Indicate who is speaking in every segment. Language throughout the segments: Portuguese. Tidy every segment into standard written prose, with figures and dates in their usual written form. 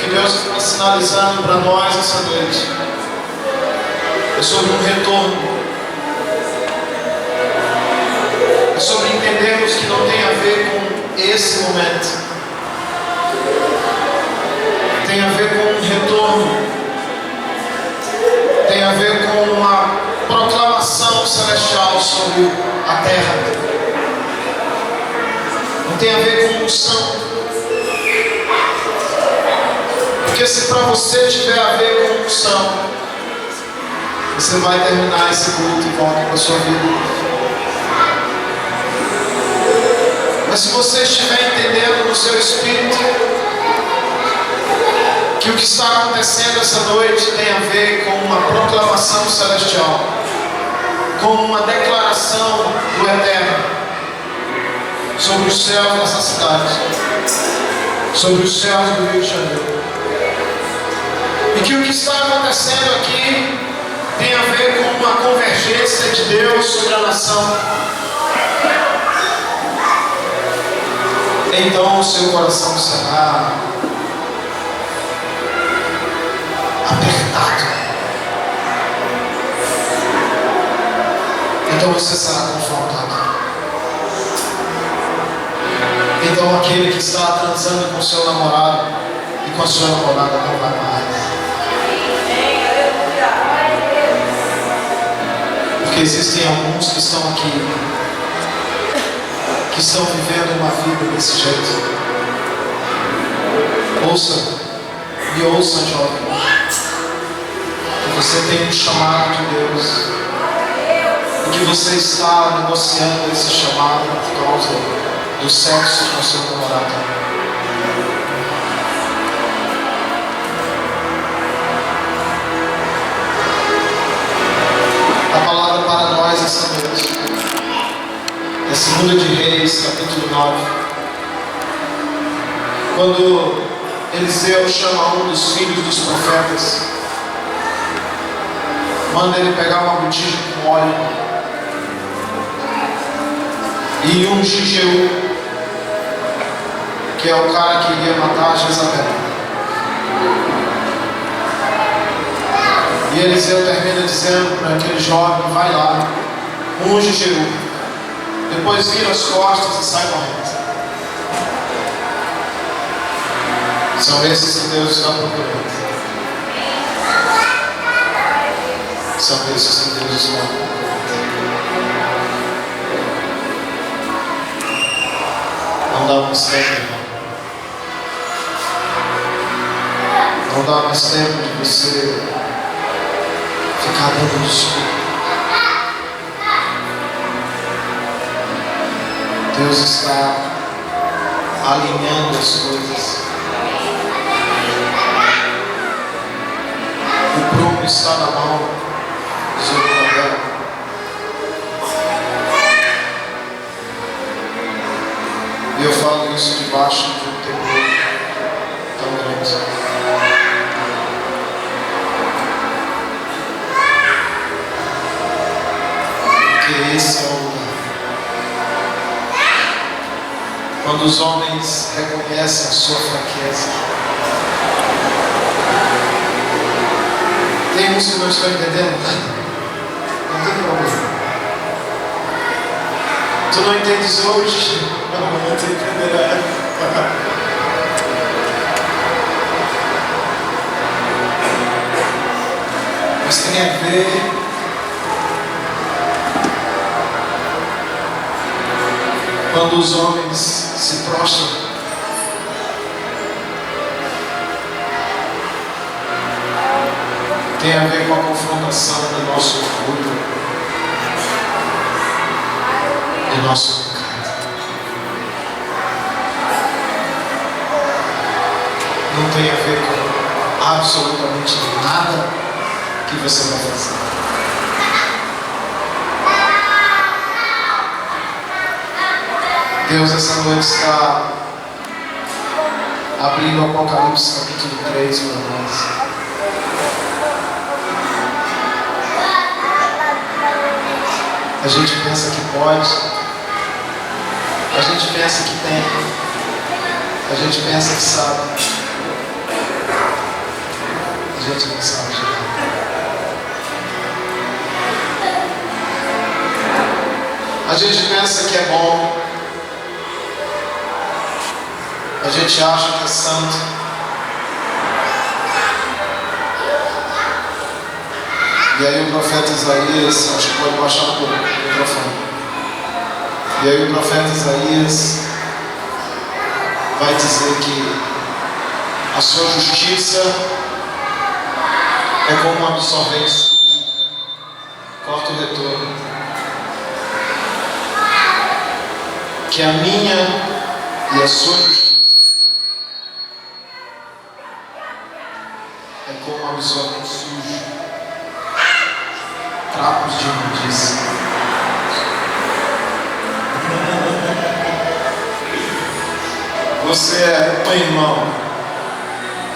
Speaker 1: que Deus está sinalizando para nós essa noite é sobre um retorno. É sobre entendermos que não tem a ver com esse momento. Tem a ver com um retorno. Tem a ver com uma proclamação celestial sobre a terra. Não tem a ver com unção. Porque se para você tiver a ver com unção, você vai terminar esse culto e volta para a sua vida. Mas se você estiver entendendo no seu espírito que o que está acontecendo essa noite tem a ver com uma proclamação celestial, com uma declaração do Eterno sobre os céus dessa cidade, sobre os céus do Rio de Janeiro, e que o que está acontecendo aqui tem a ver com uma convergência de Deus sobre a nação, então o seu coração será apertado. Então você será confrontado. Então aquele que está transando com seu namorado e com a sua namorada não vai mais. Porque existem alguns que estão aqui, que estão vivendo uma vida desse jeito. Ouça, e ouça, jovem, que você tem um chamado de Deus, e que você está negociando esse chamado por causa do sexo com seu namorado. A palavra para nós essa noite é 2 de Reis, capítulo 9. Quando Eliseu chama um dos filhos dos profetas, manda ele pegar uma botija com óleo e ungir Jeú, que é o cara que iria matar Jezabel. E Eliseu termina dizendo para aquele jovem: vai lá, unge Jeú, depois vira as costas e sai correndo. São esses que Deus está procurando. São esses que Deus está procurando. Não dá mais tempo, irmão. Não dá mais tempo de você ficar dando desculpa. Deus está alinhando as coisas. O prumo está na mão de Zorobabel. E eu falo isso debaixo de um temor tão grande. Porque esse é o lugar. Quando os homens reconhecem a sua fraqueza. Tem uns que não estão entendendo nada. Não tem problema. Tu não entendes hoje, amanhã tu entenderá. Mas tem a ver quando os homens se prostram. Tem a ver com a confrontação do nosso orgulho, do nosso pecado. Não tem a ver com absolutamente nada que você vai fazer. Deus essa noite está abrindo o Apocalipse capítulo 3 para nós. A gente pensa que pode, a gente pensa que tem, a gente pensa que sabe, a gente não sabe chegar. A gente pensa que é bom, a gente acha que é santo, e aí o profeta Isaías, acho que pode baixar um pouco o microfone, e aí o profeta Isaías vai dizer que a sua justiça é como um absorvente. Corta o retorno. Que a minha e a sua justiça é como um absorvente sujo, trapos de imundícia. Você é um irmão,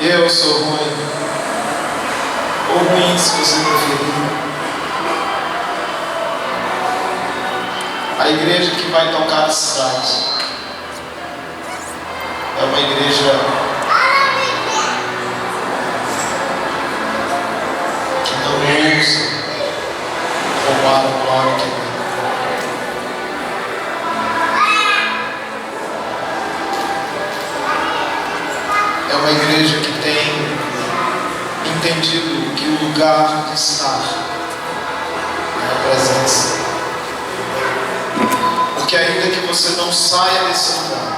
Speaker 1: eu sou ruim, ou ruim se você preferir. A igreja que vai tocar a cidade é uma igreja que não ousa roubar a glória que vem. É uma igreja que tem entendido que o lugar de estar é a presença. Porque ainda que você não saia desse lugar,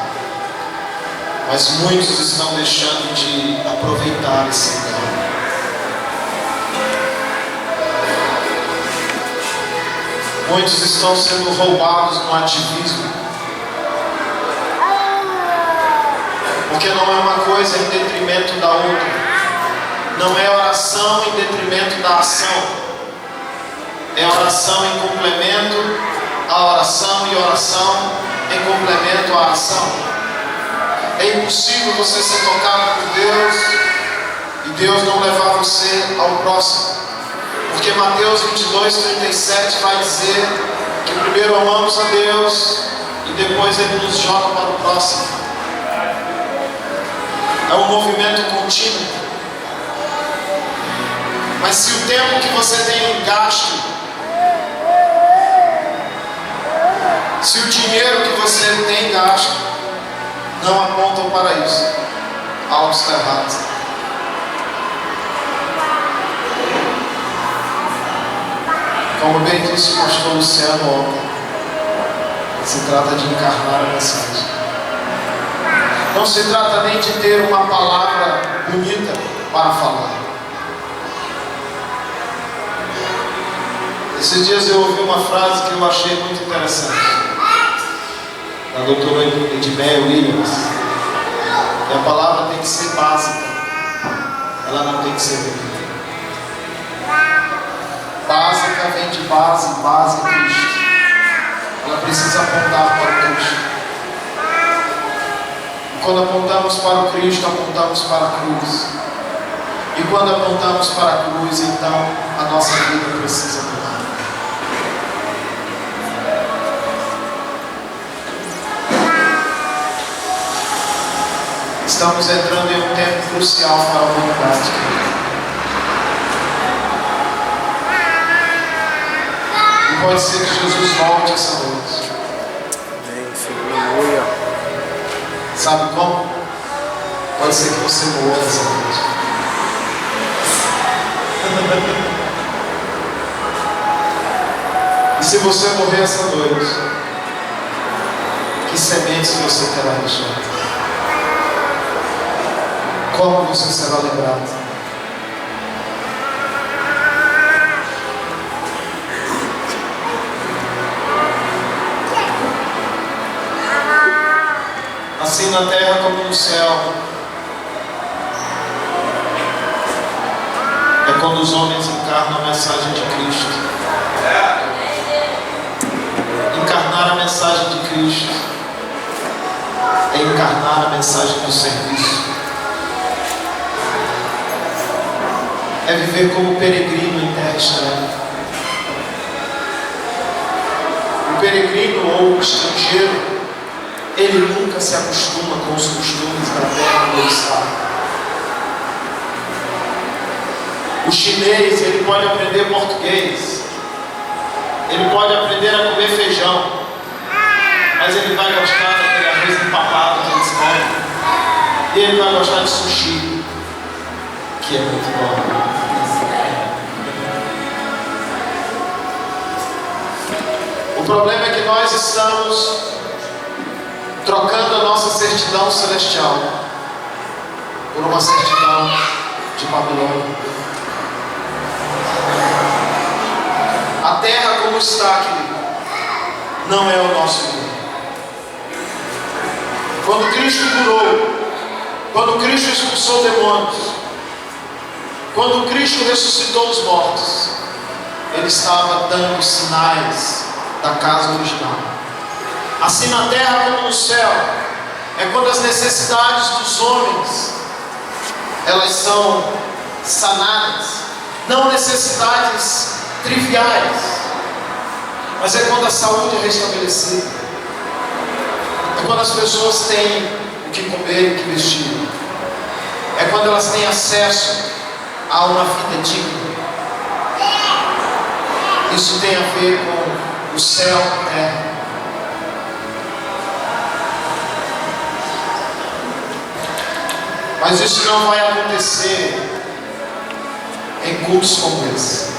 Speaker 1: mas muitos estão deixando de aproveitar esse lugar. Muitos estão sendo roubados no ativismo, porque não é uma coisa em detrimento da outra, não é oração em detrimento da ação, é oração em complemento a oração e oração em complemento à ação. É impossível você ser tocado por Deus e Deus não levar você ao próximo, porque Mateus 22:37 vai dizer que primeiro amamos a Deus e depois Ele nos joga para o próximo. É um movimento contínuo. Mas se o tempo que você tem gasto, se o dinheiro que você tem gasto não apontam para isso, algo está errado. Como bem disse o pastor Luciano ontem, se trata de encarnar a mensagem. Não se trata nem de ter uma palavra bonita para falar. Esses dias eu ouvi uma frase que eu achei muito interessante, da doutora Edmeia Williams, que a palavra tem que ser básica, ela não tem que ser bonita. Básica vem de base Cristo. Ela precisa apontar para o Cristo. E quando apontamos para o Cristo, apontamos para a cruz. E quando apontamos para a cruz, então a nossa vida precisa mudar. Estamos entrando em um tempo crucial para a humanidade. E pode ser que Jesus volte essa noite.
Speaker 2: Aleluia.
Speaker 1: Sabe como? Pode ser que você morra essa noite. E se você morrer essa noite, que sementes você terá deixado? Como você será lembrado? Assim na terra como no céu, é quando os homens encarnam a mensagem de Cristo. Encarnar a mensagem de Cristo é encarnar a mensagem do serviço. É viver como peregrino em terra estranha. O peregrino ou o estrangeiro, ele nunca se acostuma com os costumes da terra onde ele está. O chinês, ele pode aprender português, ele pode aprender a comer feijão, mas ele vai gostar daquele arroz empapado que eles comem. E ele vai gostar de sushi, que é muito bom. O problema é que nós estamos trocando a nossa certidão celestial por uma certidão de Babilônia. A terra como está, querido, não é o nosso mundo. Quando Cristo curou, quando Cristo expulsou demônios, quando Cristo ressuscitou os mortos, Ele estava dando sinais da casa original. Assim na terra como no céu, é quando as necessidades dos homens, elas são sanadas, não necessidades triviais, mas é quando a saúde é restabelecida, é quando as pessoas têm o que comer e o que vestir, é quando elas têm acesso a uma vida digna. Isso tem a ver com o céu e a terra. Mas isso não vai acontecer em cultos como esse.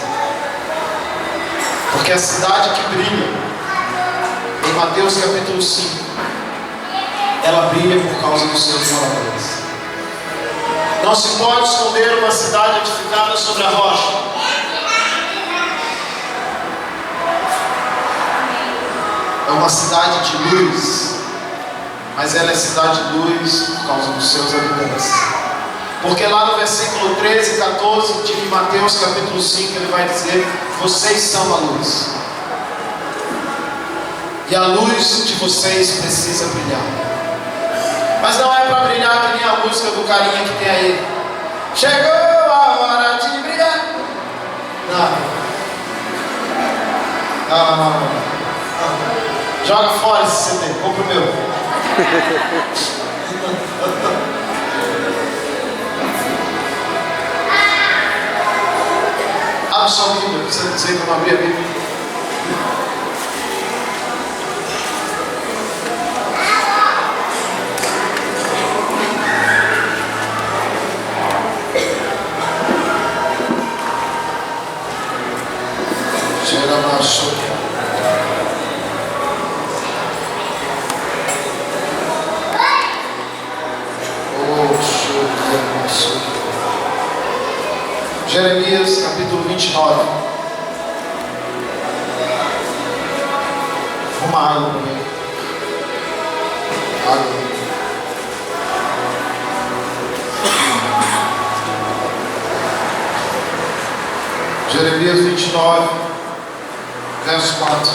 Speaker 1: Porque a cidade que brilha, em Mateus capítulo 5, ela brilha por causa dos seus moradores. Não se pode esconder uma cidade edificada sobre a rocha. É uma cidade de luz, mas ela é cidade de luz por causa dos seus habitantes. Porque lá no versículo 13 e 14 de Mateus capítulo 5, ele vai dizer: vocês são a luz, e a luz de vocês precisa brilhar. Mas não é para brilhar que nem a música do carinha que tem aí: chegou a hora de brilhar. Não. Joga fora esse CD, compra o meu. Abre sua Bíblia, precisa dizer que eu não abri a Bíblia. Jeremias capítulo 29. Uma água para mim. Água. Jeremias 29, verso 4.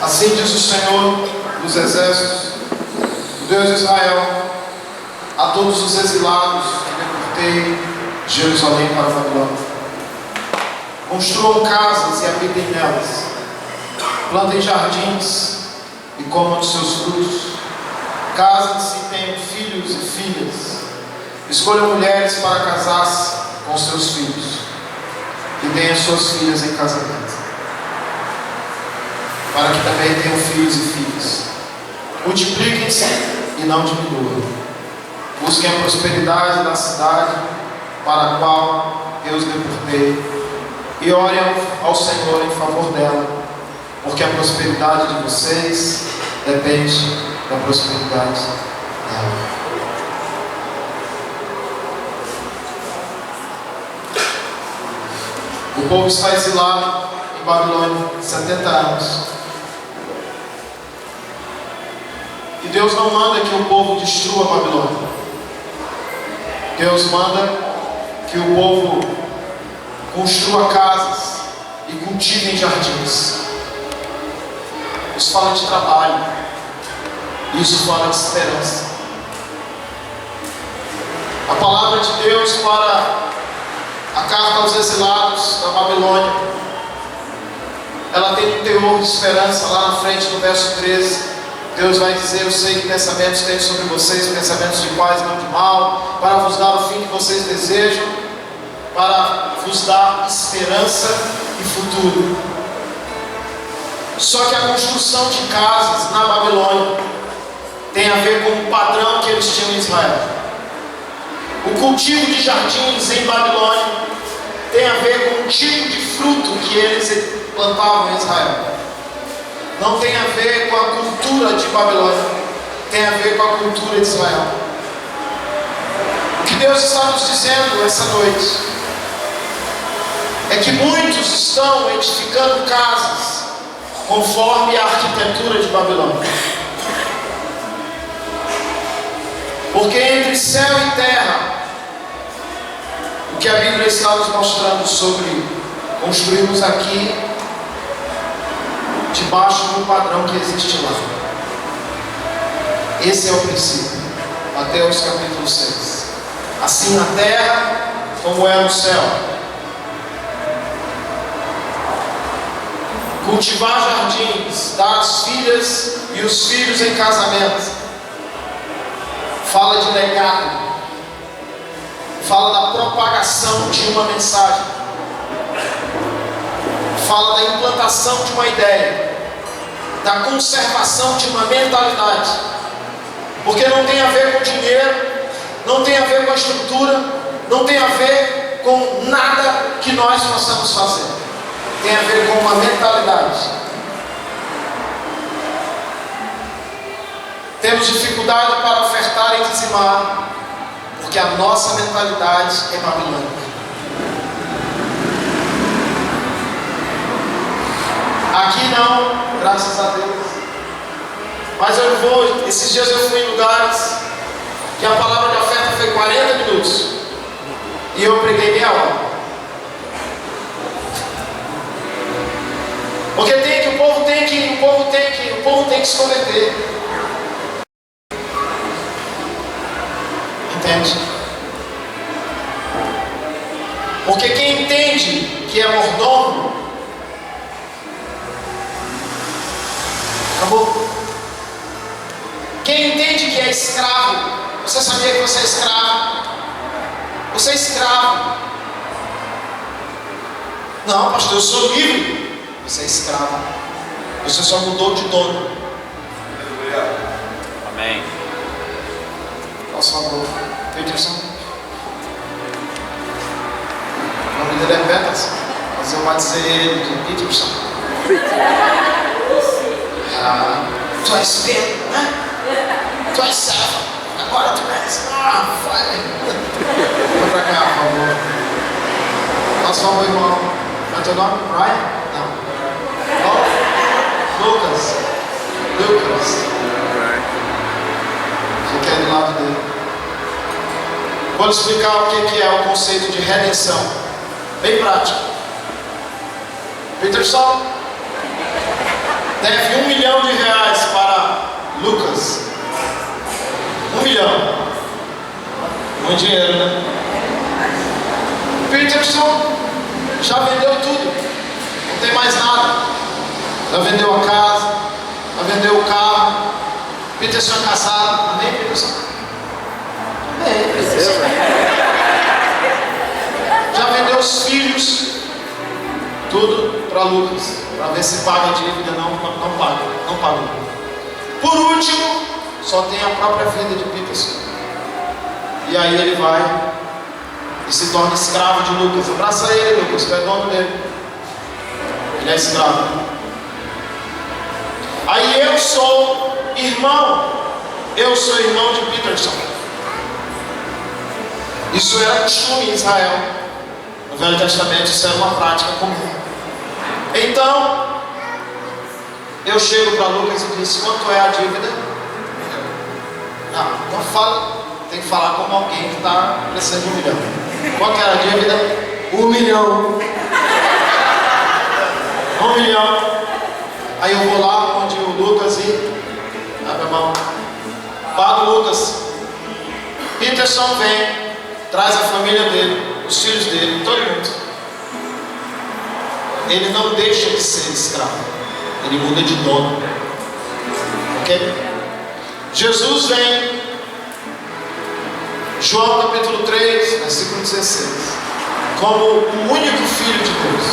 Speaker 1: Assim diz o Senhor dos exércitos, o Deus de Israel, a todos os exilados que deportei de Jerusalém para a Babilônia: construam casas e habitem nelas, plantem jardins e comam dos seus frutos, casem-se e tenham filhos e filhas, escolham mulheres para casar-se com seus filhos e deem as suas filhas em casamento, para que também tenham filhos e filhas. Multipliquem-se e não diminuam. Busquem a prosperidade da cidade para a qual eu os deportei, e orem ao Senhor em favor dela, porque a prosperidade de vocês depende da prosperidade dela. O povo está exilado em Babilônia 70 anos. E Deus não manda que o povo destrua a Babilônia. Deus manda que o povo construa casas e cultive jardins. Isso fala de trabalho. Isso fala de esperança. A palavra de Deus para a carta aos exilados da Babilônia, ela tem um teor de esperança lá na frente no verso 13. Deus vai dizer: eu sei que pensamentos tenho sobre vocês, pensamentos de paz, não de mal, para vos dar o fim que vocês desejam, para vos dar esperança e futuro. Só que a construção de casas na Babilônia tem a ver com o padrão que eles tinham em Israel. O cultivo de jardins em Babilônia tem a ver com o tipo de fruto que eles plantavam em Israel. Não tem a ver com a cultura de Babilônia, tem a ver com a cultura de Israel. O que Deus está nos dizendo essa noite é que muitos estão edificando casas conforme a arquitetura de Babilônia. Porque entre céu e terra, o que a Bíblia está nos mostrando sobre construirmos aqui, debaixo do padrão que existe lá. Esse é o princípio. Mateus capítulo 6. Assim na terra como é no céu. Cultivar jardins, dar as filhas e os filhos em casamento. Fala de legado. Fala da propagação de uma mensagem. Fala da implantação de uma ideia, da conservação de uma mentalidade, porque não tem a ver com dinheiro, não tem a ver com a estrutura, não tem a ver com nada que nós possamos fazer, tem a ver com uma mentalidade. Temos dificuldade para ofertar e dizimar, porque a nossa mentalidade é babilônica. Aqui não, graças a Deus. Mas eu vou, esses dias eu fui em lugares que a palavra de oferta foi 40 minutos e eu preguei meia hora. Porque o povo tem que se converter. Entende? Porque quem entende que é mordomo, acabou. Quem entende que é escravo, você sabia que você é escravo? Você é escravo. Não, pastor, eu sou livre. Você é escravo. Você só mudou de dono.
Speaker 2: Amém.
Speaker 1: Por favor, Peterson. O nome dele é Peterson, mas eu batizei ele de Peterson. Tu és Pedro, né? Tu és servo. Agora tu és. Vai. Vem pra cá, por favor. Nosso favor, irmão. Qual é teu nome? Ryan? Não. Lucas. Fica aí do lado dele. Vou te explicar o que é o conceito de redenção. Bem prático. Peterson deve R$1 milhão para Lucas. 1 milhão. Muito dinheiro, né? Peterson já vendeu tudo. Não tem mais nada. Já vendeu a casa, já vendeu o carro. Peterson é casado. Amém, Peterson? Amém, Peterson. Já vendeu os filhos. Tudo para Lucas, para ver se paga a dívida. Não paga. Por último, só tem a própria vida de Peterson. E aí ele vai e se torna escravo de Lucas. Abraça ele, Lucas, tu é dono dele. Ele é escravo. Aí eu sou irmão de Peterson. Isso era costume em Israel. No Velho Testamento isso era uma prática comum. Então, eu chego para Lucas e disse: quanto é a dívida? Não fala, tem que falar como alguém que está precisando de 1 milhão. Quanto era a dívida? 1 milhão. 1 milhão. Aí eu vou lá onde o Lucas e abre a mão. Pago o Lucas. Peterson vem, traz a família dele, os filhos dele, todo mundo. Ele não deixa de ser escravo. Ele muda de dono. Ok? Jesus vem, João capítulo 3, versículo 16, como o único Filho de Deus.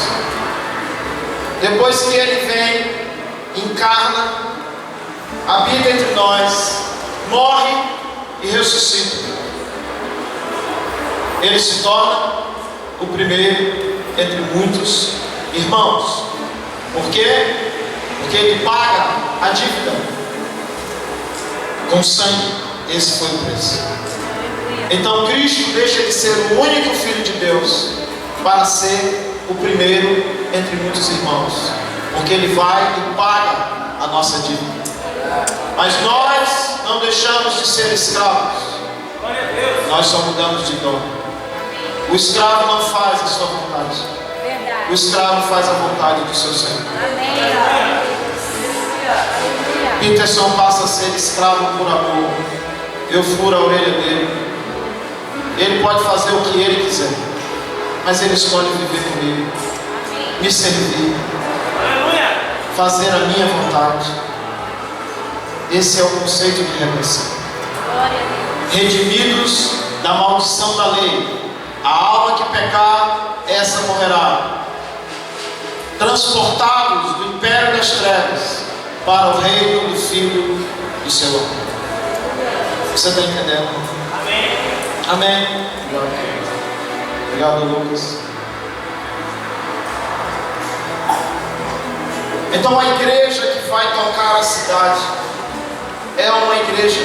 Speaker 1: Depois que Ele vem, encarna, habita entre nós, morre e ressuscita, Ele se torna o primeiro entre muitos irmãos. Por quê? Porque Ele paga a dívida com sangue. Esse foi o preço. Então Cristo deixa de ser o único Filho de Deus para ser o primeiro entre muitos irmãos, porque Ele vai e paga a nossa dívida. Mas nós não deixamos de ser escravos, nós só mudamos de dono. O escravo não faz a sua vontade, o escravo faz a vontade do seu Senhor. Peterson passa a ser escravo por amor. Eu furo a orelha dele. Ele pode fazer o que ele quiser, mas ele escolhe viver comigo, me servir, fazer a minha vontade. Esse é o conceito de redenção. Redimidos da maldição da lei, a alma que pecar, essa morrerá. Transportados do império das trevas para o reino do Filho do seu amor. Você está entendendo? Amém. Amém. Obrigado, Lucas. Então a igreja que vai tocar a cidade é uma igreja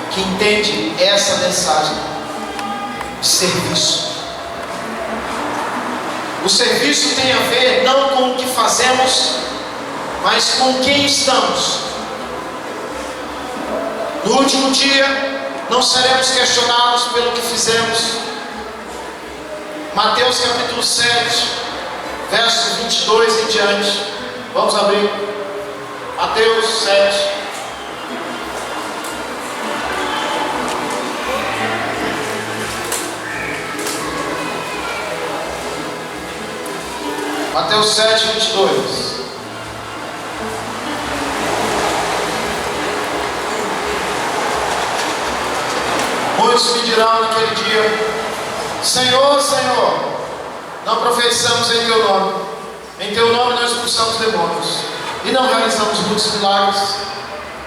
Speaker 1: que entende essa mensagem de serviço. O serviço tem a ver não com o que fazemos, mas com quem estamos. No último dia não seremos questionados pelo que fizemos. Mateus capítulo 7, versos 22 em diante. Vamos abrir. Mateus 7. Mateus 7, 22. Muitos me dirão naquele dia: Senhor, Senhor, não profetizamos em Teu nome, em Teu nome nós expulsamos demônios, e não realizamos muitos milagres?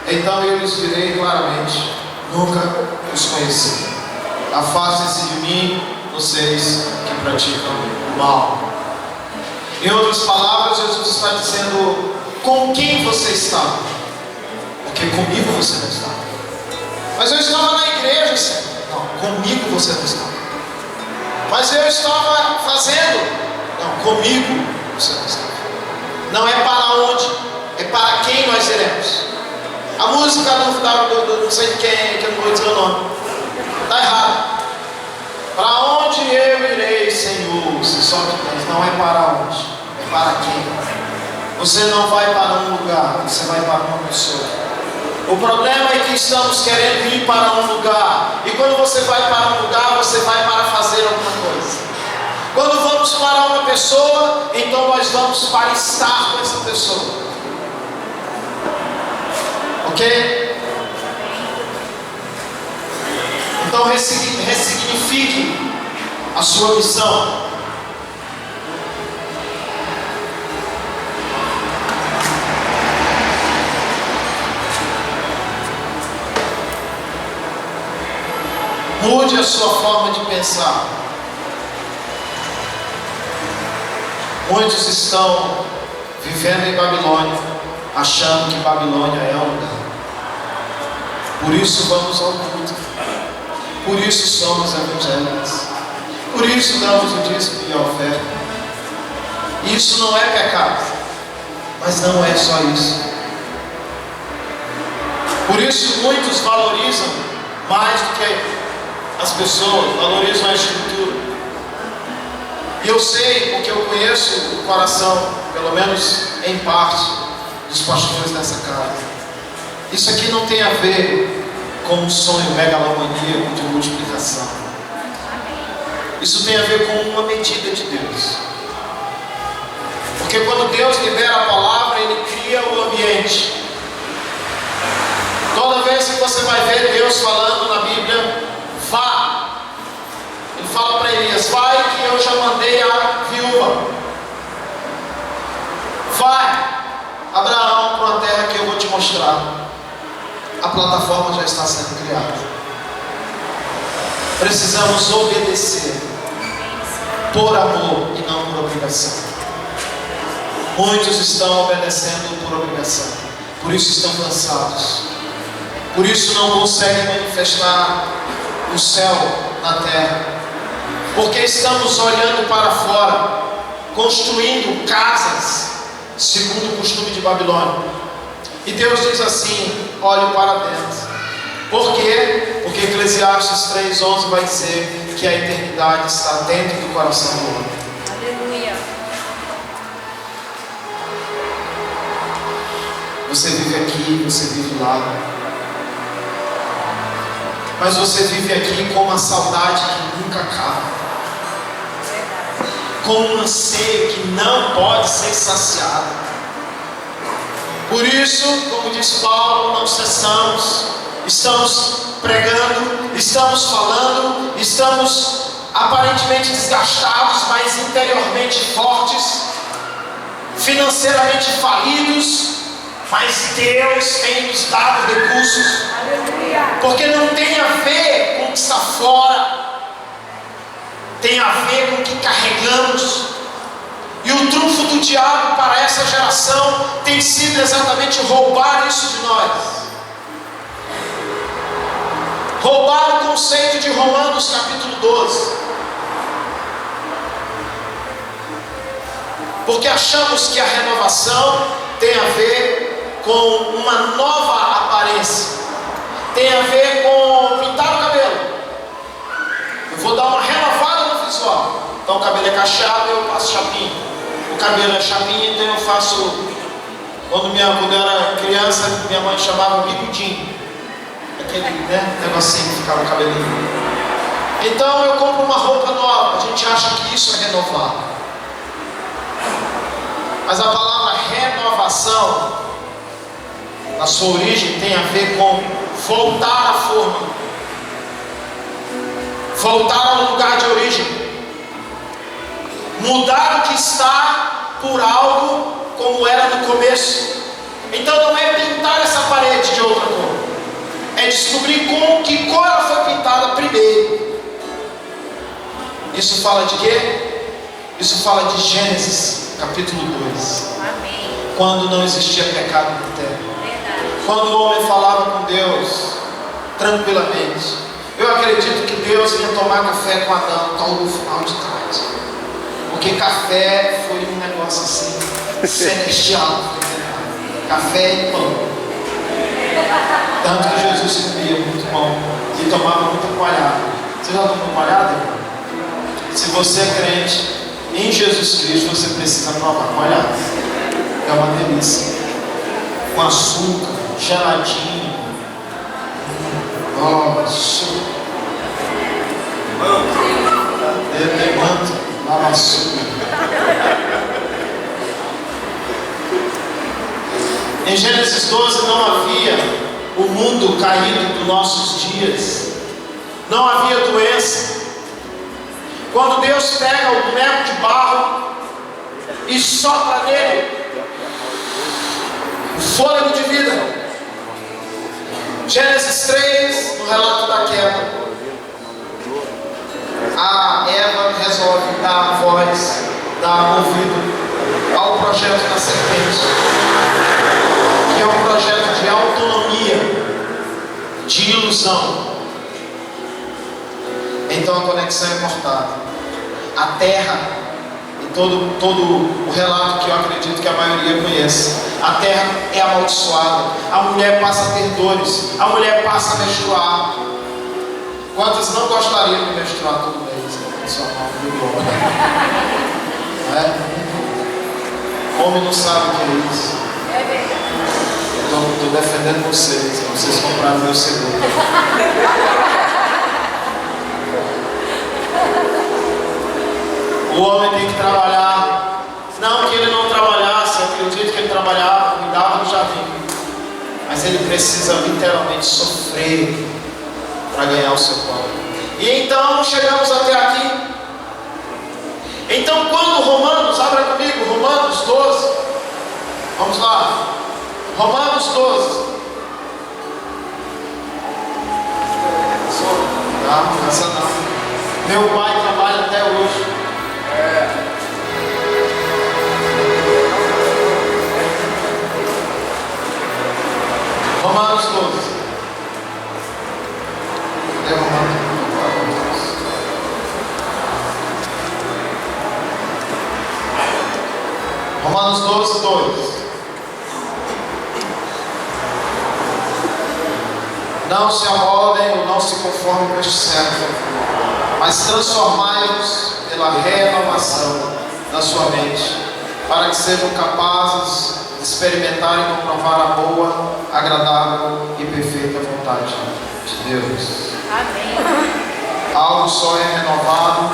Speaker 1: Então eu lhes direi claramente: nunca os conheci. Afastem-se de mim, vocês que praticam o mal. Em outras palavras, Jesus está dizendo: com quem você está? Porque comigo você não está. Mas eu estava na igreja, Senhor. Não, comigo você não está. Mas eu estava fazendo. Não, comigo você não está. Não é para onde, é para quem nós iremos. A música não sei de quem, que eu não vou dizer o nome. Está errado. Para onde eu irei, Senhor? Se só que tens. Não é para onde, é para quem. Você não vai para um lugar, você vai para uma pessoa. O problema é que estamos querendo ir para um lugar, e quando você vai para um lugar, você vai para fazer alguma coisa. Quando vamos para uma pessoa, então nós vamos para estar com essa pessoa. Ok? Então ressignifique a sua missão. Mude a sua forma de pensar. Muitos estão vivendo em Babilônia, achando que Babilônia é um lugar. Por isso vamos ao culto. Por isso somos evangélicos. Por isso damos o dízimo e a oferta. Isso não é pecado, mas não é só isso. Por isso muitos valorizam mais do que as pessoas, valorizam a escritura. E eu sei, porque eu conheço o coração, pelo menos em parte, dos pastores dessa casa. Isso aqui não tem a ver com um sonho megalomaníaco de multiplicação. Isso tem a ver com uma medida de Deus. Porque quando Deus libera a palavra, Ele cria o ambiente. Toda vez vez que você vai ver Deus falando na Bíblia, vá. Ele fala para Elias: vai que eu já mandei a viúva. Vai, Abraão, para uma terra que eu vou te mostrar. A plataforma já está sendo criada. Precisamos obedecer por amor e não por obrigação. Muitos estão obedecendo por obrigação, por isso estão cansados, por isso não conseguem manifestar o céu na terra, porque estamos olhando para fora, construindo casas segundo o costume de Babilônia. E Deus diz assim: olhe para dentro. Por quê? Porque Eclesiastes 3:11 vai dizer que a eternidade está dentro do coração do homem.
Speaker 2: Aleluia.
Speaker 1: Você vive aqui, você vive lá, mas você vive aqui com uma saudade que nunca acaba, com um anseio que não pode ser saciado. Por isso, como diz Paulo, não cessamos, estamos pregando, estamos falando, estamos aparentemente desgastados, mas interiormente fortes, financeiramente falidos, mas Deus tem nos dado recursos. Porque não tem a ver com o que está fora, tem a ver com o que carregamos. E o trunfo do diabo para essa geração tem sido exatamente roubar isso de nós. Roubar o conceito de Romanos capítulo 12. Porque achamos que a renovação tem a ver com uma nova aparência, tem a ver com pintar o cabelo. Eu vou dar uma renovada no visual. Então o cabelo é cacheado, eu faço chapinha. O cabelo é chapinha, então eu faço. Quando eu era criança, minha mãe chamava bigudinho, aquele negocinho que ficava no cabelinho. Então eu compro uma roupa nova. A gente acha que isso é renovar, mas a palavra renovação, na sua origem, tem a ver com voltar à forma, voltar ao lugar de origem, mudar o que está por algo como era no começo. Então não é pintar essa parede de outra cor, é descobrir com que cor ela foi pintada primeiro. Isso fala de quê? Isso fala de Gênesis capítulo 2.
Speaker 2: Amém.
Speaker 1: Quando não existia pecado na terra,
Speaker 2: Verdade.
Speaker 1: quando o homem falava com Deus tranquilamente. Eu acredito que Deus ia tomar café com Adão todo no final de tarde, porque café foi um negócio assim celestial. Café e pão. Tanto que Jesus comia muito pão e tomava muita coalhada. Você já tomou coalhada? Se você é crente em Jesus Cristo, você precisa provar coalhada. É uma delícia, com açúcar, geladinho. Nossa, manto, lava açúcar. Em Gênesis 12 não havia o mundo caído dos nossos dias, não havia doença. Quando Deus pega o boneco de barro e sopra nele o fôlego de vida. Gênesis 3, no relato da queda, a Eva resolve dar voz, dar ouvido ao projeto da serpente, que é um projeto de autonomia, de ilusão. Então a conexão é cortada. A terra, e todo o relato que eu acredito que a maioria conhece, a terra é amaldiçoada, a mulher passa a ter dores, a mulher passa a menstruar. Quantas não gostariam de menstruar todo mês? O homem não sabe o que é isso. Estou defendendo vocês compraram meu seguro. O homem tem que trabalhar. Não que ele não trabalhasse, eu acredito que ele trabalhava, cuidava do jardim, mas ele precisa precisa literalmente sofrer para ganhar o seu pão. E então chegamos até aqui. Então quando Romanos, abra comigo, Romanos 12. Vamos lá. Romanos 12. Não, essa não. Meu pai trabalha até hoje. Romanos 12. Cadê Romanos? Romanos 12, 2. Não se amoldem ou não se conformem com este século, mas transformai-vos pela renovação da sua mente, para que sejam capazes de experimentar e comprovar a boa, agradável e perfeita vontade de Deus.
Speaker 2: Amém.
Speaker 1: Algo só é renovado,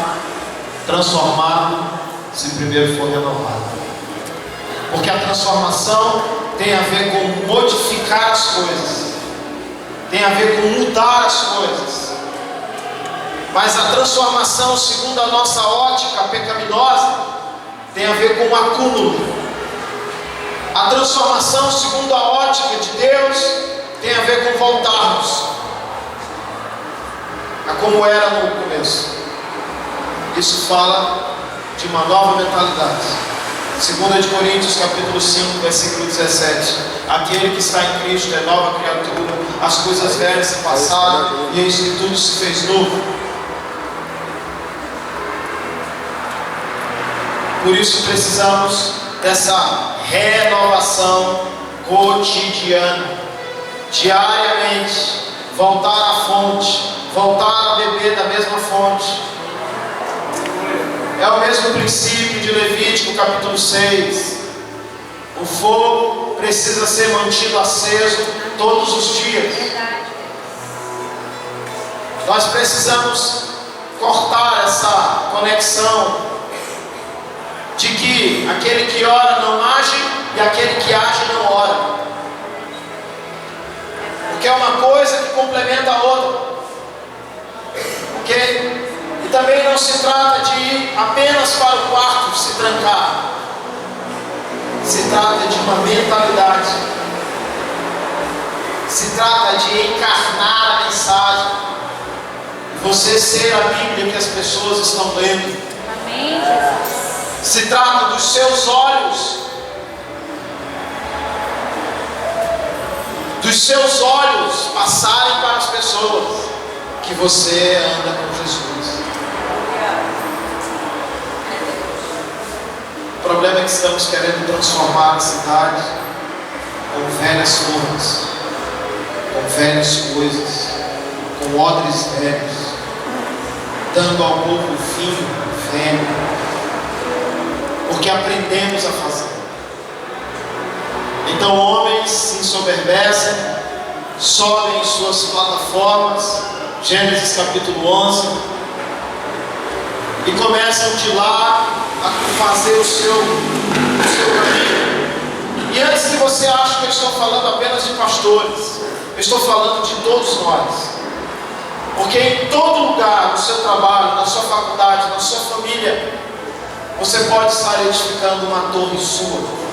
Speaker 1: transformado, se primeiro for renovado. Porque a transformação tem a ver com modificar as coisas, tem a ver com mudar as coisas. Mas a transformação, segundo a nossa ótica pecaminosa, tem a ver com o acúmulo. A transformação, segundo a ótica de Deus, tem a ver com voltarmos a como era no começo. Isso fala de uma nova mentalidade. 2 Coríntios capítulo 5, versículo 17. Aquele que está em Cristo é nova criatura, as coisas velhas se passaram e eis que tudo se fez novo. Por isso precisamos dessa renovação cotidiana, diariamente, voltar à fonte, voltar a beber da mesma fonte. É o mesmo princípio de Levítico capítulo 6. O fogo precisa ser mantido aceso todos os dias. Nós precisamos cortar essa conexão de que aquele que ora não age e aquele que age não ora. Porque é uma coisa que complementa a outra. Ok? E também não se trata de ir apenas para o quarto se trancar. Se trata de uma mentalidade. Se trata de encarnar a mensagem. Você ser a Bíblia que as pessoas estão lendo.
Speaker 2: Amém, Jesus.
Speaker 1: Se trata dos seus olhos. Dos seus olhos passarem para as pessoas que você anda com Jesus. O problema é que estamos querendo transformar a cidade com velhas formas, com velhas coisas, com odres velhos, dando ao povo vinho velho, porque aprendemos a fazer. Então homens se ensoberbecem, sobem em suas plataformas, Gênesis capítulo 11, e começam de lá a fazer o seu caminho. E antes que você ache que eu estou falando apenas de pastores, eu estou falando de todos nós. Porque em todo lugar, no seu trabalho, na sua faculdade, na sua família, você pode estar edificando uma torre sua.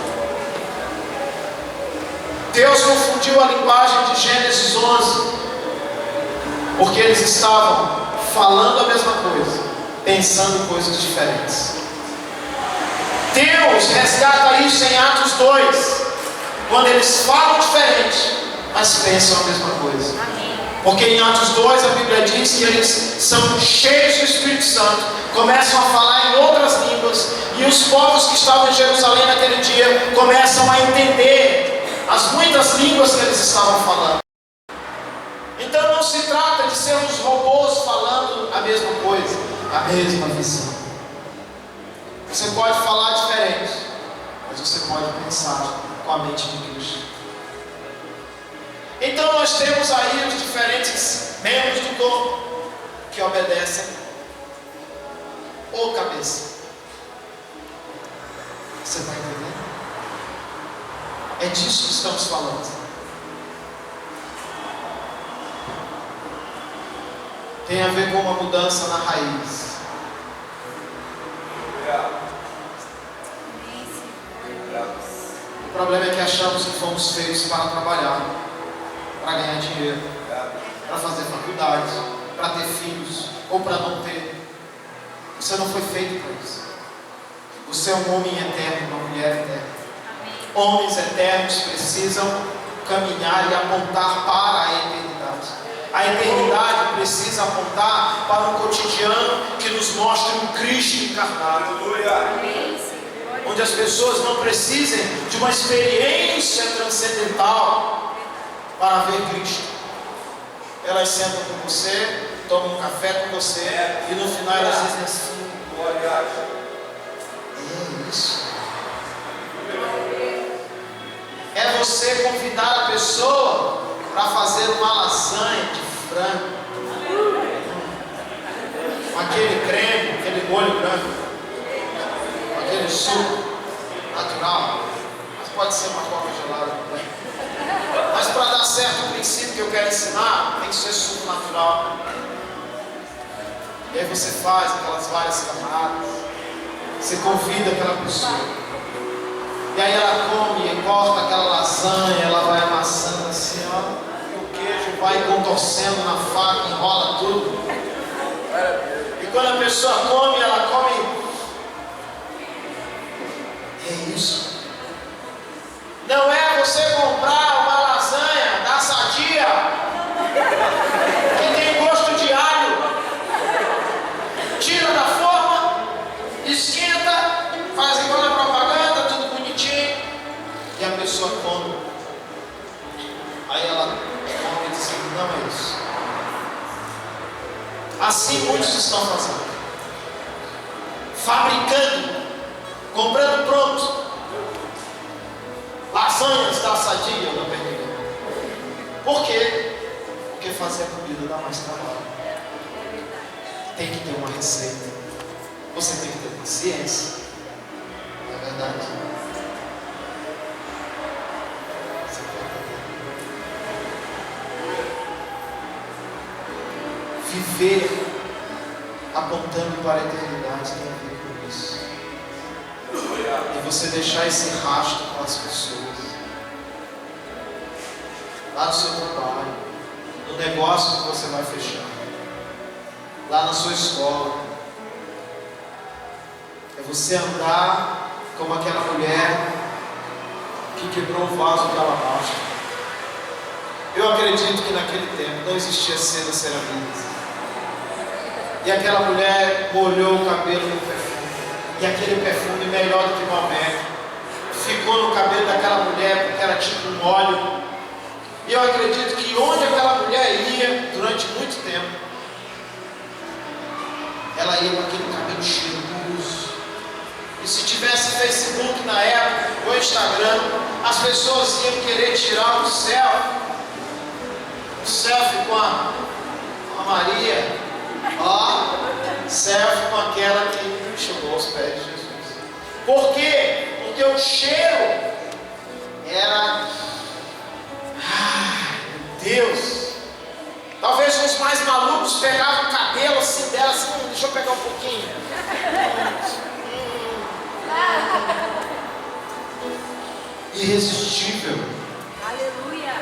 Speaker 1: Deus confundiu a linguagem de Gênesis 11, porque eles estavam falando a mesma coisa, pensando em coisas diferentes. Deus resgata isso em Atos 2, quando eles falam diferente, mas pensam a mesma coisa. Porque em Atos 2 a Bíblia diz que eles são cheios do Espírito Santo, começam a falar em outras línguas, e os povos que estavam em Jerusalém naquele dia começam a entender as muitas línguas que eles estavam falando. Então não se trata de sermos robôs falando a mesma coisa, a mesma visão. Você pode falar diferente, mas você pode pensar com a mente de Cristo. Então nós temos aí os diferentes membros do corpo que obedecem ou cabeça. Você está entendendo? É disso que estamos falando. tem a ver com uma mudança na raiz. O problema é que achamos que fomos feitos para trabalhar, para ganhar dinheiro, para fazer faculdade, para ter filhos ou para não ter. Você não foi feito para isso. Você é um homem eterno, uma mulher eterna. Homens eternos precisam caminhar e apontar para a eternidade. A eternidade precisa apontar para um cotidiano que nos mostre um Cristo encarnado. Onde as pessoas não precisem de uma experiência transcendental para ver Cristo. Elas sentam com você, tomam um café com você e no final elas dizem assim: é isso. É você convidar a pessoa para fazer uma lasanha de frango, com aquele creme, aquele molho branco, com aquele suco natural, mas pode ser uma coca gelada também. Mas para dar certo o princípio que eu quero ensinar, tem que ser suco natural. E aí você faz aquelas várias camadas, você convida aquela pessoa. E aí ela come, corta aquela lasanha, ela vai amassando assim, ó, e o queijo vai contorcendo na faca, enrola tudo. E quando a pessoa come, ela come. É isso. Não é você comprar uma lasanha da Sadia, que tem gosto de alho. Tira da forma, esquenta, faz igual na propaganda, tudo bonitinho, e a pessoa come. Aí ela come e diz assim: não é isso. Assim muitos estão fazendo, fabricando, comprando pronto lasanhas da Sadia ou da Pernilla. Por quê? Porque fazer a comida dá mais trabalho. Tem que ter uma receita. Você tem que ter paciência. Não é verdade? Você vai entender. Viver apontando para a eternidade tem a ver com isso. E você deixar esse rastro com as pessoas. Lá no seu trabalho, no negócio que você vai fechar, lá na sua escola. É você andar como aquela mulher que quebrou o vaso de alabastro. Eu acredito que naquele tempo não existia seda ceramidas. E aquela mulher molhou o cabelo no perfume. E aquele perfume, melhor do que Maomé, ficou no cabelo daquela mulher porque era tipo um óleo. E eu acredito que onde aquela mulher ia durante muito tempo, ela ia com aquele cabelo cheiroso. E se tivesse Facebook na época, ou Instagram, as pessoas iam querer tirar um selfie com a Maria, ó, selfie com aquela que chegou aos pés de Jesus. Por quê? Porque o cheiro era, meu Deus, talvez os mais malucos pegavam o cabelo assim dela, assim, deixa eu pegar um pouquinho. Irresistível.
Speaker 2: Aleluia.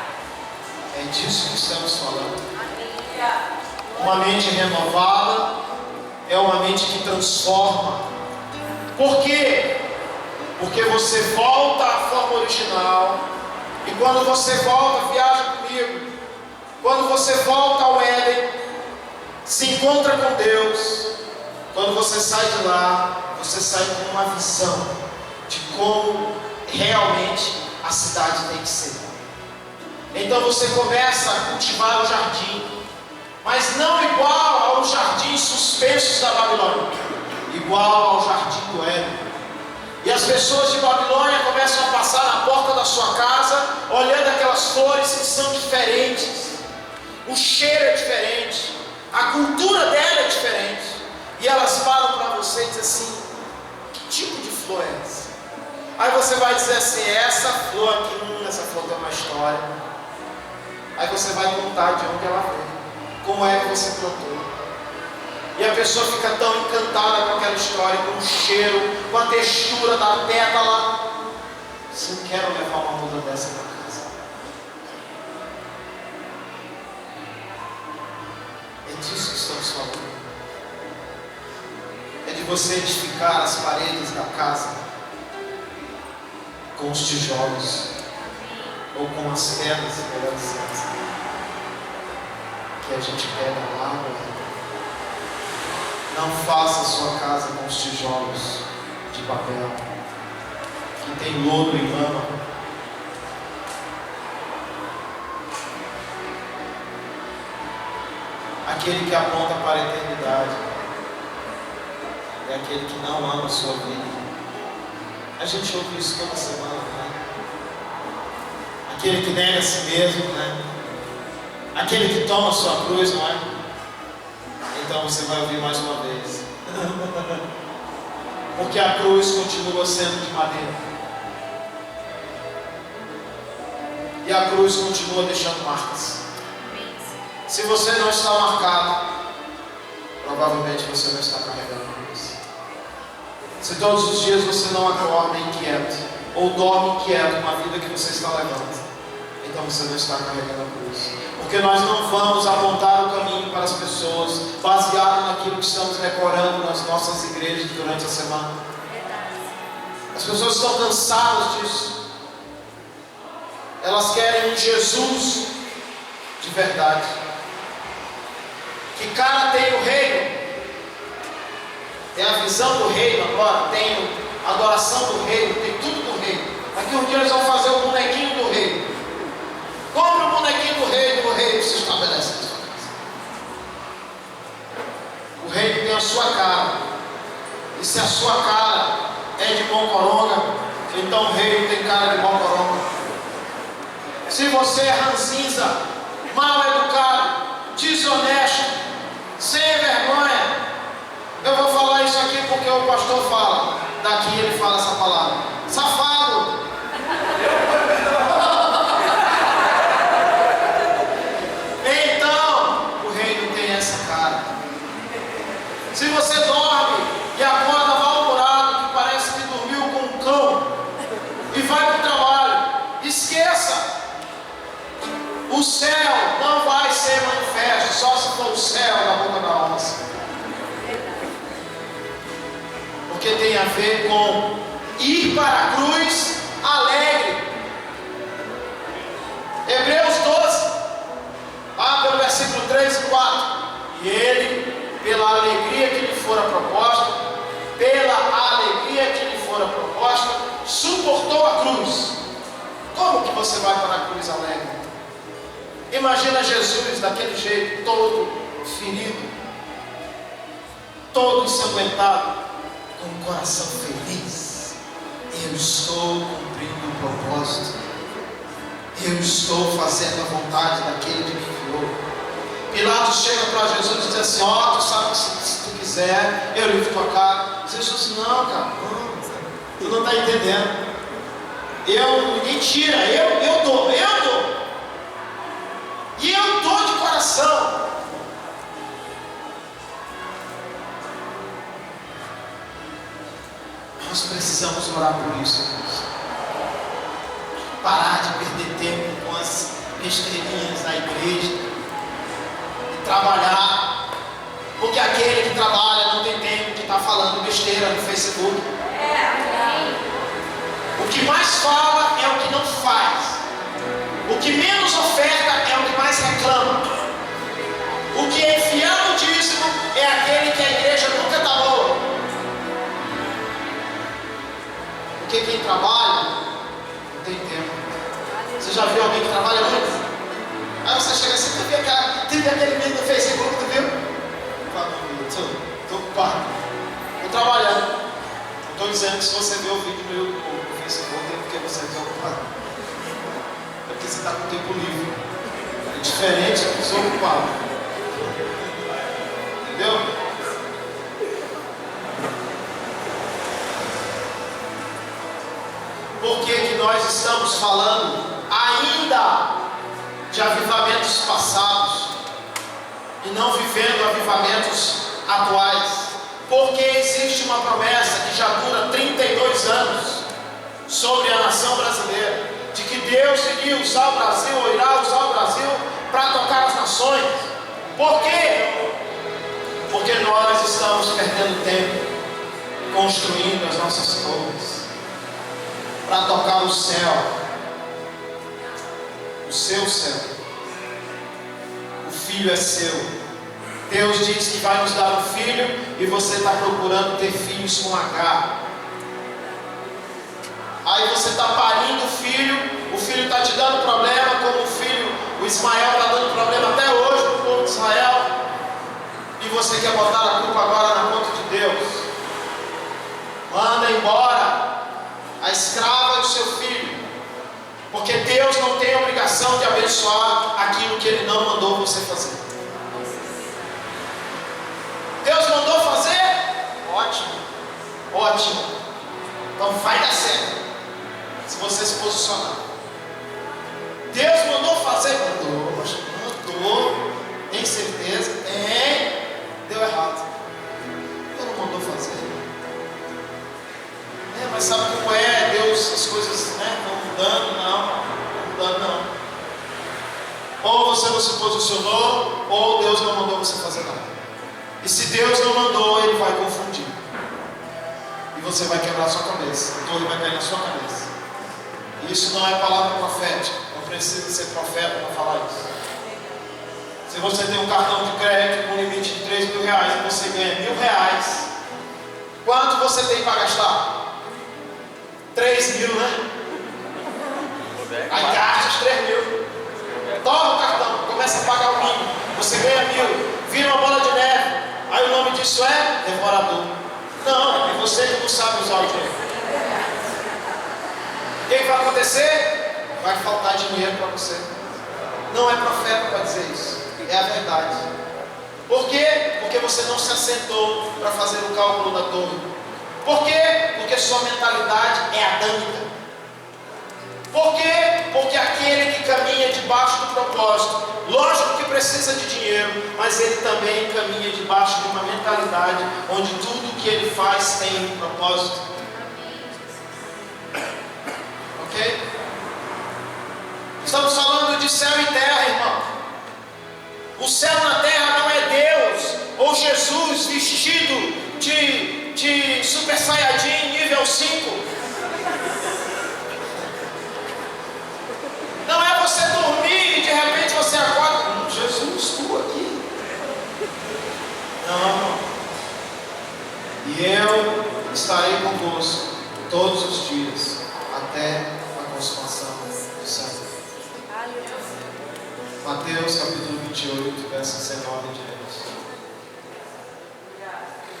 Speaker 1: É disso que estamos falando.
Speaker 2: Aleluia.
Speaker 1: Uma mente renovada é uma mente que transforma. Por quê? Porque você volta à forma original. E quando você volta, viaja comigo. Quando você volta ao Éden, se encontra com Deus. Quando você sai de lá, você sai com uma visão de como realmente a cidade tem que ser. Então você começa a cultivar o jardim, mas não igual aos jardins suspensos da Babilônia, igual ao jardim do Éden. E as pessoas de Babilônia começam a passar na porta da sua casa, olhando aquelas flores que são diferentes, o cheiro é diferente, a cultura dela é diferente, e elas falam para você e dizem assim: que tipo de flor é essa? Aí você vai dizer assim: essa flor aqui, essa flor tem uma história. Aí você vai contar de onde ela veio, como é que você plantou, E a pessoa fica tão encantada com aquela história, com o cheiro, com a textura da pétala. Se eu quero levar uma muda dessa para casa. É disso que estamos falando. É de você edificar as paredes da casa com os tijolos ou com as pedras, melhor dizendo, que a gente pega lá. Não faça a sua casa com os tijolos de papel que tem lodo e lama. Aquele que aponta para a eternidade é aquele que não ama a sua vida. A gente ouve isso toda semana, né? Aquele que nega a si mesmo, né? Aquele que toma a sua cruz, não é? Então você vai ouvir mais uma vez. Porque a cruz continua sendo de madeira. E a cruz continua deixando marcas. Se você não está marcado, provavelmente você não está carregando a cruz. Se todos os dias você não acorda inquieto, ou dorme inquieto com a vida que você está levando, então você não está carregando a cruz. Porque nós não vamos apontar o caminho para as pessoas baseado naquilo que estamos decorando nas nossas igrejas durante a semana. As pessoas estão cansadas disso. Elas querem um Jesus de verdade. Que cara tem o reino? Tem a visão do reino agora, tem a adoração do reino, tem tudo do reino. Daqui um dia eles vão fazer o bonequinho do reino. Compre o bonequinho do reino se estabelece na sua casa. O reino tem a sua cara. E se a sua cara é de Mocoronga, então o reino tem cara de Mocoronga. Se você é ranzinza, mal educado, desonesto, sem vergonha, eu vou falar isso aqui porque o pastor fala. Daqui ele fala essa palavra. Safado! Se você dorme e acorda mal-humorado, que parece que dormiu com um cão, e vai para o trabalho, esqueça. O céu não vai ser manifesto, só se for o céu da boca da onça. Porque tem a ver com ir para a cruz alegre. Hebreus 12, lá pelo versículo 3 e 4. E ele, pela alegria que lhe fora proposta, suportou a cruz. Como que você vai para a cruz alegre? Imagina Jesus daquele jeito, todo ferido, todo ensanguentado, com o coração feliz. Eu estou cumprindo o propósito. Eu estou fazendo a vontade daquele que me enviou. Pilatos chega para Jesus e diz assim: ó, tu sabe que se tu quiser, eu livro tua cara. Jesus, não, cara, não, tu não está entendendo. Ninguém tira, eu dou. E eu dou de coração. Nós precisamos orar por isso, irmãos. Parar de perder tempo com as besteirinhas da igreja e trabalhar, porque aquele que trabalha não tem tempo de estar falando besteira no Facebook. O que mais fala é o que não faz. O que menos oferta é o que mais reclama. O que é fiel no dízimo é aquele que a igreja nunca está boa. Porque quem trabalha não tem tempo. Você já viu alguém que trabalha muito? Aí você chega assim: teve aquele vídeo no Facebook, tu viu? Estou ocupado, estou trabalhando. Não estou dizendo que se você vê o vídeo no Facebook é porque você está ocupado. É porque você está com tempo livre. É diferente da pessoa ocupada. Entendeu? Por que nós estamos falando ainda de avivamentos passados e não vivendo avivamentos atuais. Porque existe uma promessa que já dura 32 anos sobre a nação brasileira, de que Deus iria usar o Brasil, ou irá usar o Brasil para tocar as nações. Por quê? Porque nós estamos perdendo tempo construindo as nossas torres para tocar o céu, o seu céu. O filho é seu. Deus diz que vai nos dar um filho e você está procurando ter filhos com H. Aí você está parindo o filho está te dando problema, como o Ismael está dando problema até hoje no povo de Israel, e você quer botar a culpa agora na conta de Deus. Manda embora a escrava do seu filho, porque Deus não tem a obrigação de abençoar aquilo que Ele não mandou você fazer. Deus mandou fazer? Ótimo, ótimo. Então vai dar certo, se você se posicionar. Deus mandou fazer? Mandou. Tem certeza? Tem. Deu errado. Deus não mandou fazer. Mas sabe como é? Deus, as coisas estão mudando? Não. Ou você não se posicionou, ou Deus não mandou você fazer nada. E se Deus não mandou, Ele vai confundir. E você vai quebrar a sua cabeça. A torre vai cair na sua cabeça. E isso não é palavra profética. Não precisa ser profeta para falar isso. Se você tem um cartão de crédito com limite de R$3.000 e você ganha R$1.000, quanto você tem para gastar? 3.000, né? Aí gasta os 3.000. Toma o cartão, começa a pagar o mínimo. Você ganha 1.000, vira uma bola de neve. Aí o nome disso é devorador. Não, é você que não sabe usar o dinheiro. O que vai acontecer? Vai faltar dinheiro para você. Não é profeta para dizer isso. É a verdade. Por quê? Porque você não se assentou para fazer o cálculo da torre. Por quê? Porque sua mentalidade é adâmica. Por quê? Porque aquele que caminha debaixo do propósito, lógico que precisa de dinheiro, mas ele também caminha debaixo de uma mentalidade onde tudo que ele faz tem um propósito. Ok? Estamos falando de céu e terra, irmão. O céu na terra não é Deus ou Jesus vestido de Super Saiyajin nível 5. Não é você dormir e de repente você acorda. Jesus, tu aqui. Não. E eu estarei convosco todos os dias até a consumação do século. Mateus capítulo 28, verso 19 em diante.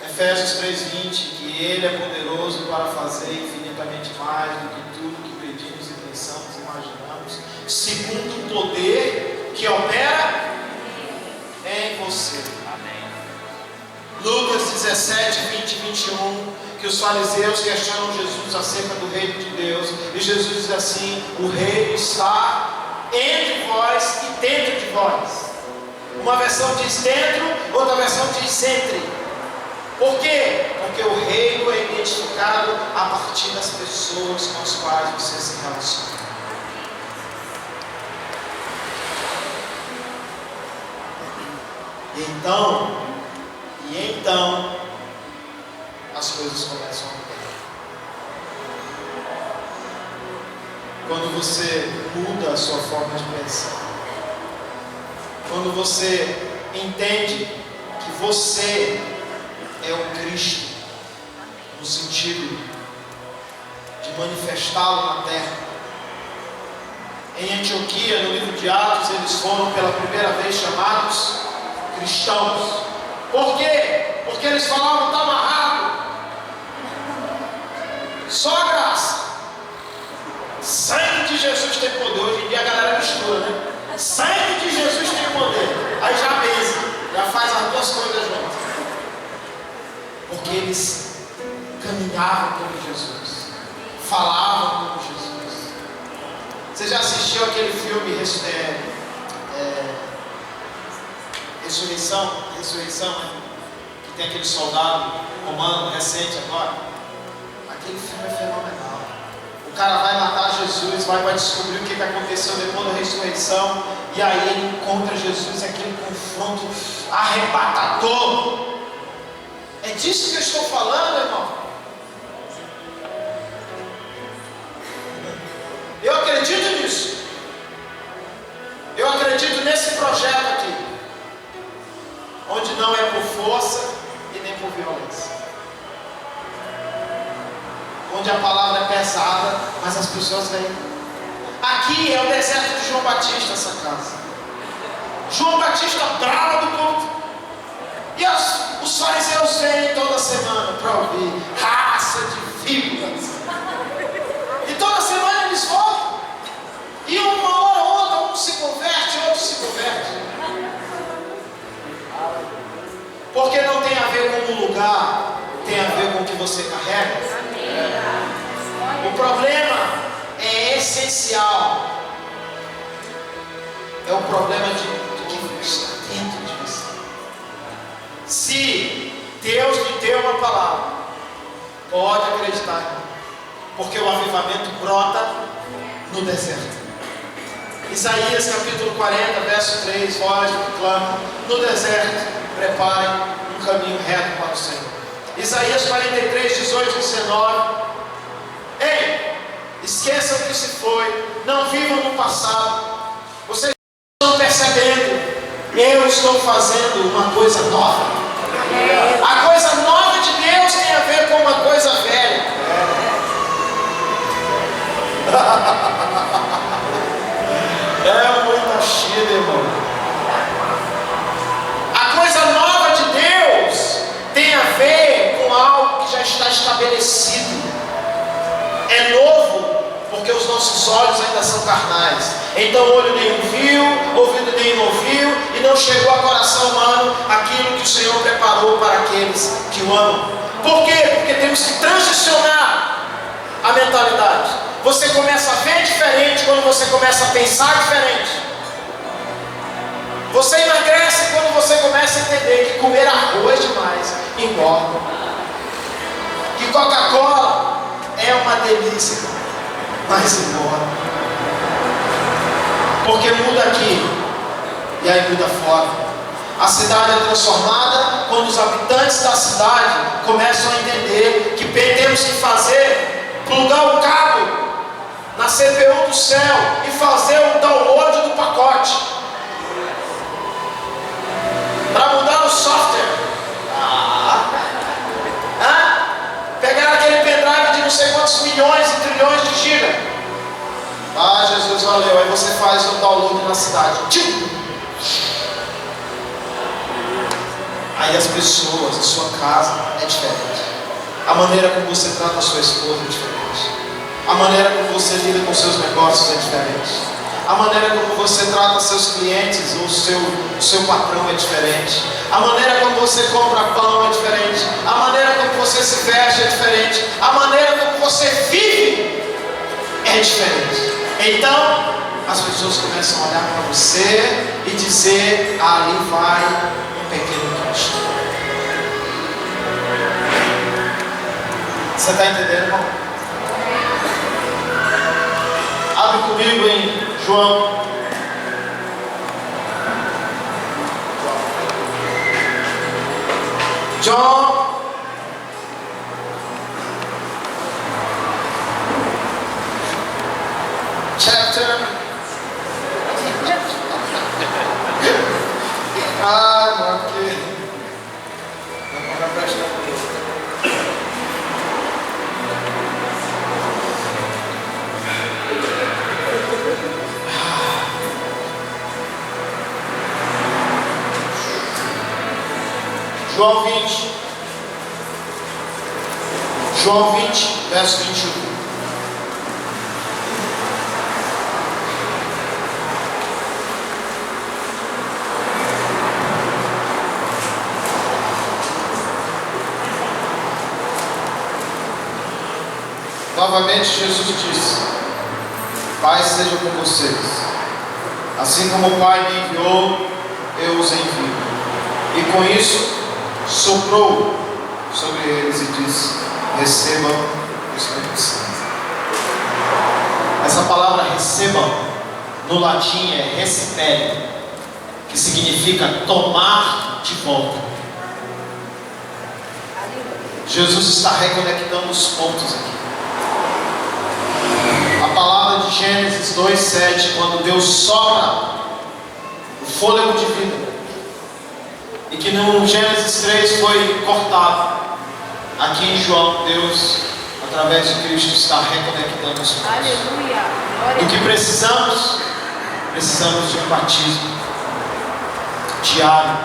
Speaker 1: Efésios 3:20, que Ele é poderoso para fazer infinitamente mais do que tudo que pedimos e pensamos e imaginamos, segundo o poder que opera em você. Amém. Lucas 17, 20 e 21, que os fariseus questionam Jesus acerca do reino de Deus, e Jesus diz assim: o reino está entre vós e dentro de vós. Uma versão diz dentro, outra versão diz entre. Por quê? Porque o reino é identificado a partir das pessoas com as quais você se relaciona. E então as coisas começam a mudar. Quando você muda a sua forma de pensar, quando você entende que você é o Cristo, no sentido de manifestá-lo na terra. Em Antioquia, no livro de Atos, eles foram pela primeira vez chamados cristãos. Por quê? Porque eles falavam: está amarrado, só a graça. Sangue de Jesus tem poder. Hoje em dia a galera mistura, né? Sangue de Jesus tem poder. Aí já pensa, já faz as duas coisas juntas. Porque eles caminhavam como Jesus, falavam como Jesus. Você já assistiu aquele filme Ressurreição, né? Que que tem aquele soldado romano recente agora. Aquele filme é fenomenal. O cara vai matar Jesus, vai descobrir o que aconteceu depois da ressurreição, e aí ele encontra Jesus, aquele confronto arrebatador. É disso que eu estou falando, irmão. Eu acredito nisso. Eu acredito nesse projeto aqui, onde não é por força e nem por violência, onde a palavra é pesada, mas as pessoas vêm. Aqui é o deserto de João Batista, essa casa. João Batista brava do povo. E os fariseus vêm toda semana para ouvir, raça de víboras. E toda semana eles voltam. E uma hora ou outra, um se converte, outro se converte. Porque não tem a ver com o lugar, tem a ver com o que você carrega. O problema é essencial. É o problema do que está dentro de você. Se Deus lhe deu uma palavra, pode acreditar, irmão, porque o avivamento brota no deserto. Isaías capítulo 40, verso 3, voz que clama, no deserto preparem um caminho reto para o Senhor. Isaías 43, 18, 19. Ei, esqueçam o que se foi, não vivam no passado. Vocês estão percebendo, eu estou fazendo uma coisa nova. A coisa nova de Deus tem a ver com uma coisa velha. É muita chida, irmão. A coisa nova de Deus tem a ver com algo que já está estabelecido. É novo, porque os nossos olhos ainda são carnais. Então olho nenhum viu, ouvido nenhum ouviu, e não chegou ao coração humano aquilo que o Senhor preparou para aqueles que o amam. Por quê? Porque temos que transicionar a mentalidade. Você começa a ver diferente quando você começa a pensar diferente. Você emagrece quando você começa a entender que comer arroz demais engorda. Que Coca-Cola é uma delícia, mas engorda. Porque muda aqui e aí muda fora. A cidade é transformada quando os habitantes da cidade começam a entender que temos que fazer, plugar o cabo na CPU do céu e fazer o download do pacote para mudar o software. Pegar aquele pendrive de não sei quantos milhões e trilhões de gigas. Jesus, valeu. Aí você faz o download na cidade. Aí as pessoas, a sua casa é diferente. A maneira como você trata a sua esposa é diferente. A maneira como você lida com seus negócios é diferente. A maneira como você trata seus clientes ou o seu patrão é diferente. A maneira como você compra pão é diferente. A maneira como você se veste é diferente. A maneira como você vive é diferente. Então, as pessoas começam a olhar para você e dizer, ali vai um pequeno Cristo. Você está entendendo, irmão? Abre comigo em João. John chapter. Não, porque não vai prestar atenção. João 20. João 20, verso 21. Novamente Jesus disse: Pai seja com vocês. Assim como o Pai me enviou, eu os envio. E com isso soprou sobre eles e disse: recebam o Espírito Santo. Essa palavra recebam no latim é recipere, que significa tomar de volta. Jesus está reconectando os pontos aqui. A palavra de Gênesis 2:7, quando Deus sopra o fôlego de vida, e que no Gênesis 3 foi cortado, aqui em João, Deus, através de Cristo, está reconectando os pontos.
Speaker 2: Aleluia.
Speaker 1: O que precisamos de um batismo diário.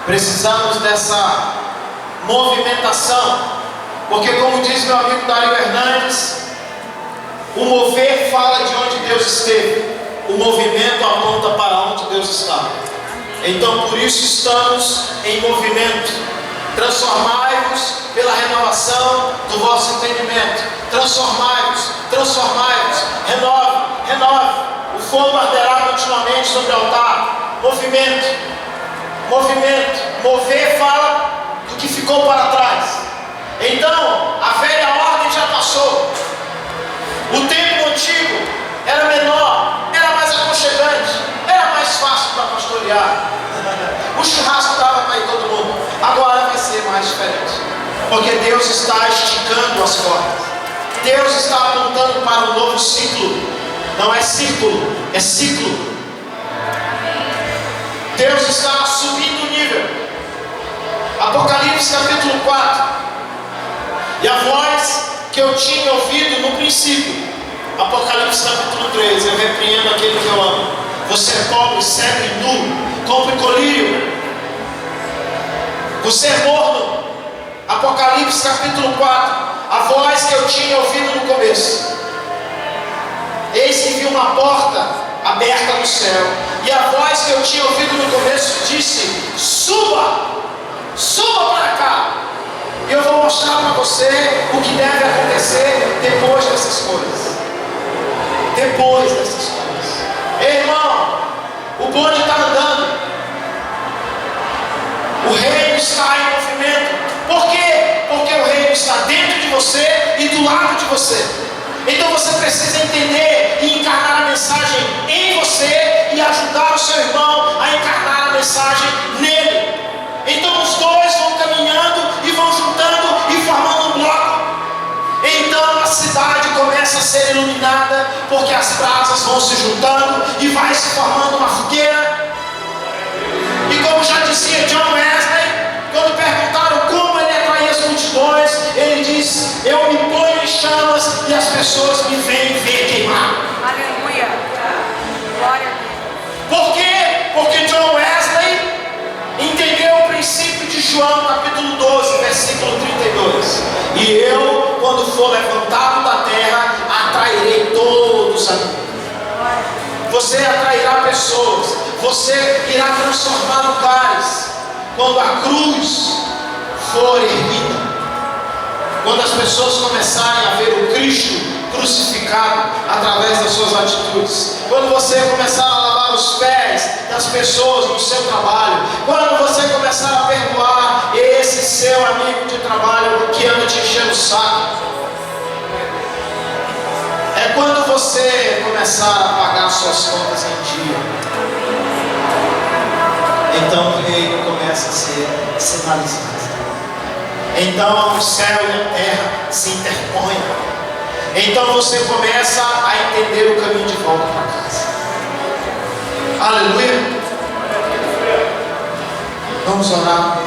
Speaker 1: Precisamos dessa movimentação, porque, como diz meu amigo Dario Hernandes, o mover fala de onde Deus esteve, o movimento aponta para onde Deus está. Então, por isso estamos em movimento. Transformai-vos pela renovação do vosso entendimento. Transformai-vos, renove. O fogo arderá continuamente sobre o altar. Movimento. Mover fala do que ficou para trás. Então, a velha ordem já passou. O tempo antigo era menor, era mais aconchegante, era mais fácil para pastorear. O churrasco dava para ir todo mundo. Agora vai ser mais diferente, porque Deus está esticando as cordas. Deus está apontando para um novo ciclo. Não é círculo, é ciclo. Deus está subindo o nível. Apocalipse capítulo 4. E a voz que eu tinha ouvido no princípio. Apocalipse capítulo 3. Eu repreendo aquele que eu amo. Você é pobre, cego e nu, compre colírio. Você é morno. Apocalipse capítulo 4. A voz que eu tinha ouvido no começo. Eis que vi uma porta aberta no céu. E a voz que eu tinha ouvido no começo disse: suba para cá. E eu vou mostrar para você o que deve acontecer depois dessas coisas. Ei, irmão, o bonde está andando. O reino está em movimento. Por quê? Porque o reino está dentro de você e do lado de você. Então você precisa entender e encarnar a mensagem em você e ajudar o seu irmão a encarnar a mensagem nele. Então os dois vão caminhando e vão juntando e formando um bloco. Então a cidade começa a ser iluminada, porque as brasas vão se juntando e vai se formando uma fogueira. E como já dizia John Wesley, quando perguntaram como ele atraía as multidões, ele diz: eu me ponho em chamas e as pessoas me vêm ver queimar.
Speaker 2: Aleluia. Glória a Deus.
Speaker 1: Por quê? Porque John Wesley entendeu o princípio de João capítulo 12, versículo 32. E eu, quando for levantado da terra, atrairei todos a mim. Você atrairá pessoas, você irá transformar lugares. Quando a cruz for erguida, quando as pessoas começarem a ver o Cristo crucificado através das suas atitudes, quando você começar a lavar os pés das pessoas no seu trabalho, quando você começar a perdoar esse seu amigo de trabalho que anda te enchendo o saco, é quando você começar a pagar suas contas em dia. Então o reino começa a ser sinalizado. Então o céu e a terra se interpõem. Então você começa a entender o caminho de volta para casa. Aleluia. Vamos orar.